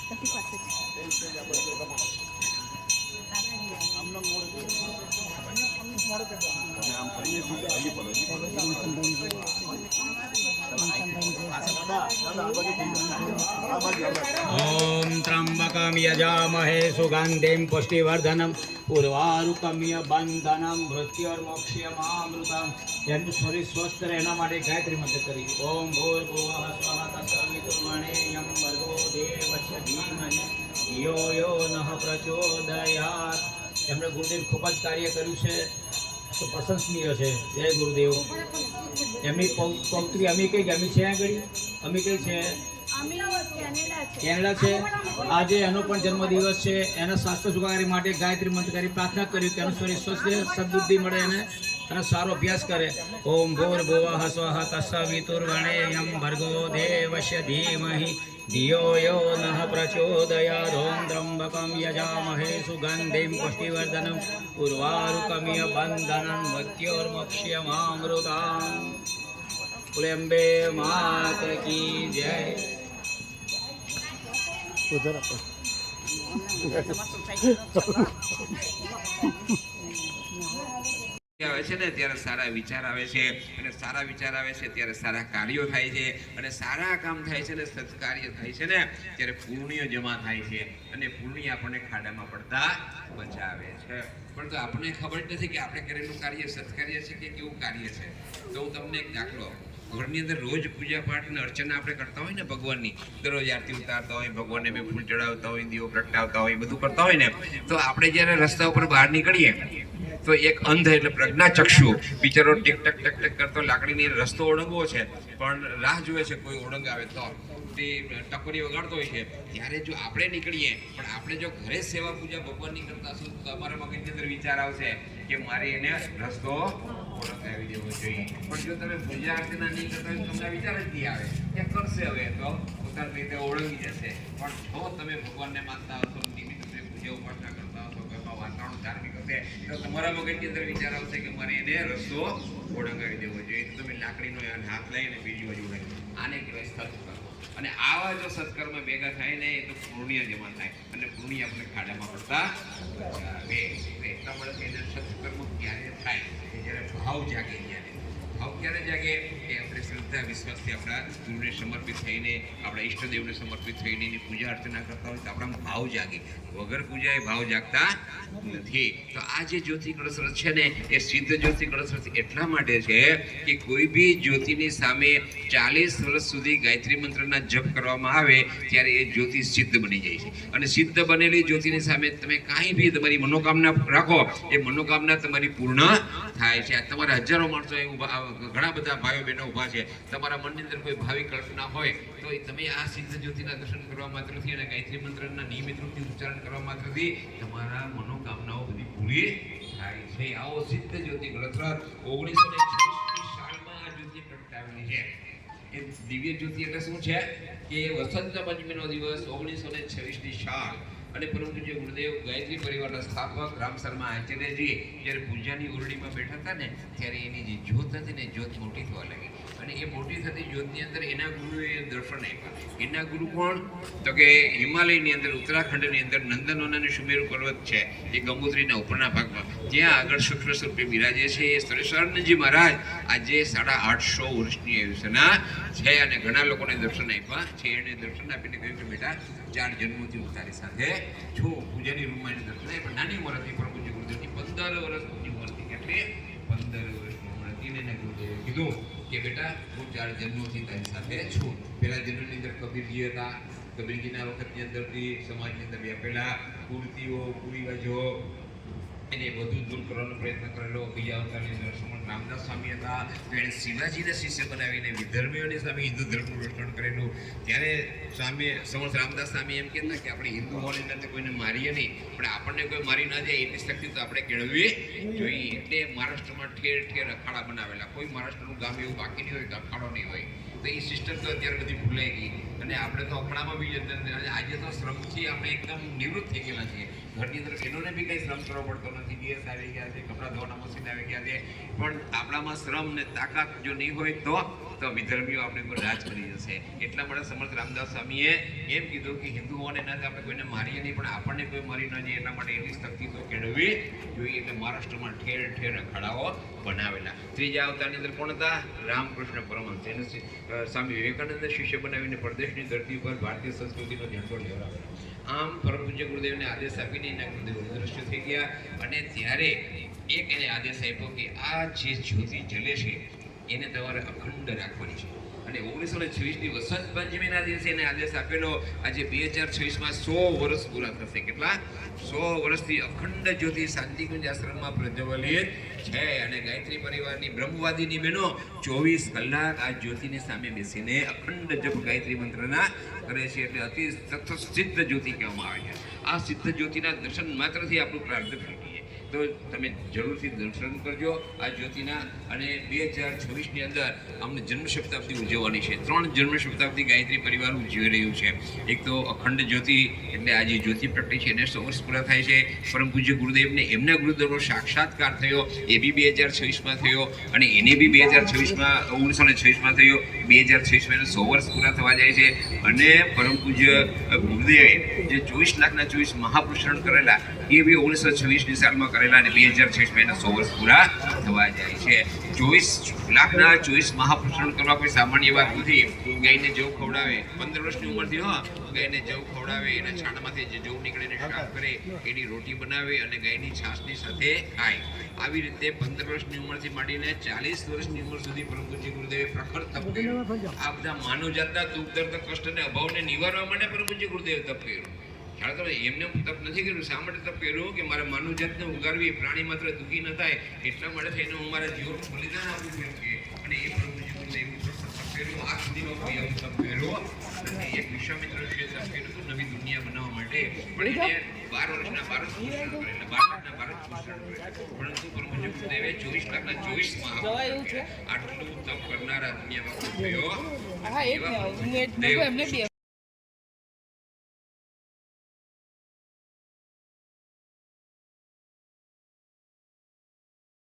ओम त्र्यंबकं यजामहे सुगंधिं पुष्टिवर्धनम् उर्वारुकमिय बंधनम मृत्युर्मोक्षयमामृतम् એમનું શરીર સ્વસ્થ રહે એના માટે ગાયત્રી મંત્ર કરી ઓમ ભૂર્ભુવઃ સ્વઃ તત્સવિતુર્વરેણ્યં ભર્ગો દેવસ્ય ધીમહિ ધિયો યો નઃ પ્રચોદયાત. એમણે ગુરુદેવ ખૂબ જ કાર્ય કર્યું છે તો પ્રશંસનીય છે. જય ગુરુદેવ. એમની પંક્તિ અમે કઈ ગમી છે આગળ અમે કઈ છે કેનેડા છે. આજે એનો પણ જન્મદિવસ છે. એના સ્વાસ્થ્ય સુખાકારી માટે ગાયત્રી મંત્ર કરી પ્રાર્થના કર્યું કે એનું શરીર સ્વસ્થ સદબુદ્ધિ મળે એને અને સારો અભ્યાસ કરે. ઓમ ભૂર્ભુવઃ સ્વઃ તત્સવિતુર્વરેણ્યં ભર્ગો દેવસ્ય ધીમહિ ધિયો યો નઃ પ્રચોદયાત. ઓમ ત્ર્યંબકં યજામહે સુગંધિં પુષ્ટિવર્ધનम् ઉર્વારુકમિય બંધનम् મૃત્યોર્મોક્ષયમામૃતम्. બોલે અંબે માત કી જય. આવે છે ને ત્યારે સારા વિચાર આવે છે અને સારા વિચાર આવે છે ત્યારે સારા કાર્યો થાય છે અને સારા કામ થાય છે ને સત્કાર્ય થાય છે ને ત્યારે પુણ્ય જમા થાય છે અને પુણ્ય આપણને ખાડામાં પડતા બચાવે છે. પણ તો આપણને ખબર જ નથી કે આપણે કરેલું કાર્ય સત્કાર્ય છે કે કેવું કાર્ય છે. તો હું તમને એક દાખલો ઘરની અંદર રોજ પૂજા પાઠ અને અર્ચના આપણે કરતા હોય ને ભગવાનની દરરોજ આરતી ઉતારતા હોય ભગવાનને બે ફૂલ ચડાવતા હોય દીવો પ્રગટાવતા હોય બધું કરતા હોય ને તો આપણે જ્યારે રસ્તા ઉપર બહાર નીકળીએ તો એક અંધ એટલે પ્રજ્ઞાચક્ષુ બિચારો ટીક ટક ટક ટક કરતો લાકડીની રસ્તો ઓળંગવો છે પણ રાહ જોવે છે કોઈ ઓળંગ આવે તો તે ટકોરી વગાડતો હોય છે. ત્યારે જો આપણે નીકળીએ પણ આપણે જો ઘરે સેવા પૂજા ભગવાનની કરતા શું તો અમારા મગજની અંદર વિચાર આવશે કે મારે એને રસ્તો ઓળંગાવી દેવો જોઈએ. પણ જો તમે પૂજા અર્ચના નહીં કરતા હોય તમને વિચાર જ નહીં આવે કે કરશે હવે તો પોતાની રીતે ઓળંગી જશે. પણ જો તમે ભગવાનને માનતા હશો નિમિત્ત પૂજા ઉપાસના કરતા હશો ઘરમાં વાતાવરણ ધાર્મિક હશે તો તમારા મગજની અંદર વિચાર આવશે કે મારે એને રસ્તો ઓળંગાવી દેવો જોઈએ. તો તમે લાકડીનો હાથ લઈને બીજી બાજુ આને કહેવાય સત્કર્મ. અને આવા જો સત્કર્મ ભેગા થાય ને તો પુણ્ય જમા થાય અને પુણ્ય આપણે ખાડામાં પડતા બચાવે. એટલા માટે સત્કર્મ ક્યારે થાય કે જ્યારે ભાવ જાગે. ત્યારે ભાવ ક્યારે જાગે કે આપણે શ્રદ્ધા વિશ્વાસથી આપણા ગુરુને સમર્પિત થઈને આપણા ઈષ્ટદેવને સમર્પિત થઈને એની પૂજા અર્ચના કરતા હોય તો આપણા ભાવ જાગે. વગર પૂજાએ ભાવ જાગતા નથી. તો આ જે જ્યોતિ કળશ છે ને એ સિદ્ધ જ્યોતિ કળશ એટલા માટે છે કે કોઈ બી જ્યોતિની સામે 40 વર્ષ સુધી ગાયત્રી મંત્રના જપ કરવામાં આવે ત્યારે એ જ્યોતિ સિદ્ધ બની જાય છે. અને સિદ્ધ બનેલી જ્યોતિની સામે તમે કાંઈ બી તમારી મનોકામના રાખો એ મનોકામના તમારી પૂર્ણ થાય છે. તમારા હજારો માણસો ઘણા બધા ભાઈઓ બહેનો ઊભા છે. તમારા મનની અંદર કોઈ ભાવિ કલ્પના હોય તો તમે આ સિદ્ધ જ્યોતિના દર્શન કરવા માત્રથી અને ગાયત્રી મંત્રના નિયમિત રૂપથી ઉચ્ચારણ કરવા માત્રથી તમારા મનોકામનાઓ બધી પૂરી થાય છે. આવો સિદ્ધ જ્યોતિ કળશ 1926 સાલમાં આ જ્યોતિ પ્રગટાવેલી છે. એ દિવ્ય જ્યોતિ એટલે શું છે કે વસંત પંચમીનો દિવસ 1926ની સાલ અને પરમ પૂજ્ય ગુરુદેવ ગાયત્રી પરિવારના સ્થાપક રામ શર્મા આચાર્યજી જ્યારે પૂજાની ઓરડીમાં બેઠા હતા ને ત્યારે એની જે જ્યોત હતી ને જ્યોત મોટી થવા લાગી અને એ મોટી થતી જ્યોતની અંદર એના ગુરુએ દર્શન આપ્યા. એના ગુરુ કોણ તો કે હિમાલયની અંદર ઉત્તરાખંડની અંદર નંદનવન સુમેરુ પર્વત છે એ ગંગોત્રીના ઉપરના ભાગમાં ત્યાં આગળ શુક્ર સ્વરૂપે બિરાજે છે એ સુરેશ્વરજી મહારાજ આજે 850 વર્ષની આયુષ્યના છે અને ઘણા લોકોને દર્શન આપ્યા છે. એને દર્શન આપીને કહ્યું કે બેટા 4 જન્મોથી હું તારી સાથે છું. પૂજાની રૂમમાં એને દર્શન આપ્યા. નાની ઉંમર હતી પણ પૂજ્ય ગુરુદેવની 15 વર્ષની ઉંમર હતી એટલે 15 વર્ષની ઉંમર હતી એને ગુરુદેવે કીધું કે બેટા હું 4 જન્મોથી તારી સાથે છું. પહેલા જન્મની અંદર કબીરજી હતા. કબીરજીના વખતની અંદરથી સમાજની અંદર વ્યાપેલા કુર્તીઓ કુરિવાજો એને બધું દૂર કરવાનો પ્રયત્ન કરેલો. બીજા અવતારની અંદર સમર્થ રામદાસ સ્વામી હતા તો એણે શિવાજીને શિષ્ય બનાવીને વિધર્મીઓની સામે હિન્દુ ધર્મનું રક્ષણ કરેલું. ત્યારે સ્વામી સમર્થ રામદાસ સ્વામી એમ કહેતા કે આપણે હિન્દુ હોવાની અંદર કોઈને મારીએ નહીં પણ આપણને કોઈ મારી ના જાય એટલી શક્તિ તો આપણે કેળવવી જોઈએ. એટલે મહારાષ્ટ્રમાં ઠેર ઠેર અખાડા બનાવેલા. કોઈ મહારાષ્ટ્રનું ગામ એવું બાકી નહીં હોય તો અખાડો નહીં હોય. તો એ સિસ્ટમ તો અત્યારે બધી ભૂલાઈ ગઈ અને આપણે તો અપણામાં બી આજે તો શ્રમથી આપણે એકદમ નિવૃત્ત થઈ ગયેલા છીએ. ઘરની અંદર બહેનોને બી કંઈ શ્રમ કરવો પડતો નથી. ગેસ આવી ગયા છે, કપડાં ધોવાના મશીન આવી ગયા છે, પણ આપણામાં શ્રમ ને તાકાત જો નહીં હોય તો તો વિધર્મીઓ આપણી પર રાજ કરી જશે. એટલા માટે સમર્થ રામદાસ સ્વામીએ એમ કીધું કે હિન્દુ હોવાને નાતે આપણે કોઈને મારીએ નહીં, પણ આપણને કોઈ મારી ન જાય એટલા માટે એટલી શક્તિ તો કેળવવી જોઈએ. એટલે મહારાષ્ટ્રમાં ઠેર ઠેર અખાડાઓ બનાવેલા. ત્રીજા અવતારની અંદર કોણ હતા? રામકૃષ્ણ પરમહંસ. એને સ્વામી વિવેકાનંદ શિષ્ય બનાવીને પરદેશની ધરતી પર ભારતીય સંસ્કૃતિનો ઝંડો લહેરાવેલો. આમ પરમ પૂજ્ય ગુરુદેવને આદેશ આપીને એના ગુરુદેવ અદૃશ્ય થઈ ગયા. અને ત્યારે એક એને આદેશ આપ્યો કે આ જે જ્યોતિ જલે છે એને તમારે અખંડ રાખવાની છે. અને 1926ની વસંત પંચમીના દિવસે એને આદેશ આપેલો. આજે 2026માં 100 વર્ષ પૂરા થશે. કેટલા? 100 વર્ષથી અખંડ જ્યોતિ શાંતિકુંજ આશ્રમમાં પ્રજ્વલિત છે. અને ગાયત્રી પરિવારની બ્રહ્મવાદીની બહેનો 24 કલાક આ જ્યોતિની સામે બેસીને અખંડ જપ ગાયત્રી મંત્રના કરે છે. એટલે અતિ સિદ્ધ જ્યોતિ કહેવામાં આવે છે. આ સિદ્ધ જ્યોતિના દર્શન માત્રથી આપણું પ્રાર્થ થઈ ગઈ. તો તમે જરૂરથી દર્શન કરજો આ જ્યોતિના. અને 2026ની અંદર અમને જન્મ શતાબ્દી ઉજવવાની છે. 3 જન્મ શતાબ્દી ગાયત્રી પરિવાર ઉજવી રહ્યું છે. એક તો અખંડ જ્યોતિ એટલે આ જે જ્યોતિ પ્રગટી છે એને 100 વર્ષ પૂરા થાય છે. પરમ પૂજ્ય ગુરુદેવને એમના ગુરુદેવનો સાક્ષાત્કાર થયો એ બી 2026માં થયો. અને એને બી 2026માં 1926માં થયો. 2026માં 100 વર્ષ પૂરા થવા જાય છે. અને પરમ પૂજ્ય ગુરુદેવે જે 24 લાખના 24 મહાપુરુષણ કરેલા એ બી 1926ની સાલમાં કરેલા. અને 2026માં 100 વર્ષ પૂરા થવા જાય છે. 24 લાખના 24 મહાપુરુષણ કરવા કોઈ સામાન્ય વાત નથી. ગાયને જવ ખવડાવે 15 વર્ષની ઉંમરથી, ગાયને જવ ખવડાવે, એના છાણમાંથી જે જવ નીકળે એને સાફ કરે, એની રોટી બનાવે અને ગાયની છાશની સાથે ખાય. આવી રીતે 15 વર્ષની ઉંમરથી માંડીને 40 વર્ષની ઉંમર સુધી પરમ પૂજ્ય ગુરુદેવે પ્રખર તપ કર્યું. આ બધા માનવ જાતના દુઃખ દર્દ કષ્ટ અને અભાવને નિવારવા માટે પરમ પૂજ્ય ગુરુદેવે તપ કર્યું. ખ્યાલ કરો, એમને તપ નથી કર્યું. શા માટે તપ કર્યું? કે મારે માનવ જાતને ઉગારવી, પ્રાણી માત્ર દુઃખી ન થાય એટલા માટે થઈને હું મારા જીવનનું બલિદાન આપું છું. અને એ પરમ પૂજ્ય ગુરુદેવ તપ કર્યું. આ સુધીમાં કોઈ આવું તપ કર્યો નથી. એક વિશ્વામિત્ર ઋષિએ તપ કર્યું હતું નવી દુનિયા બનાવવા માટે, પણ એને 12 વર્ષના 12 પુરુષાર્થ કરેલા, 12 લાખના 12 પુરુષાર્થ કરેલા. પરંતુ પરમ પૂજ્ય ગુરુદેવે 24 લાખના 24 મહાપુરુષાર્થ આટલું તપ કરનારા દુનિયામાં કોઈ થયો.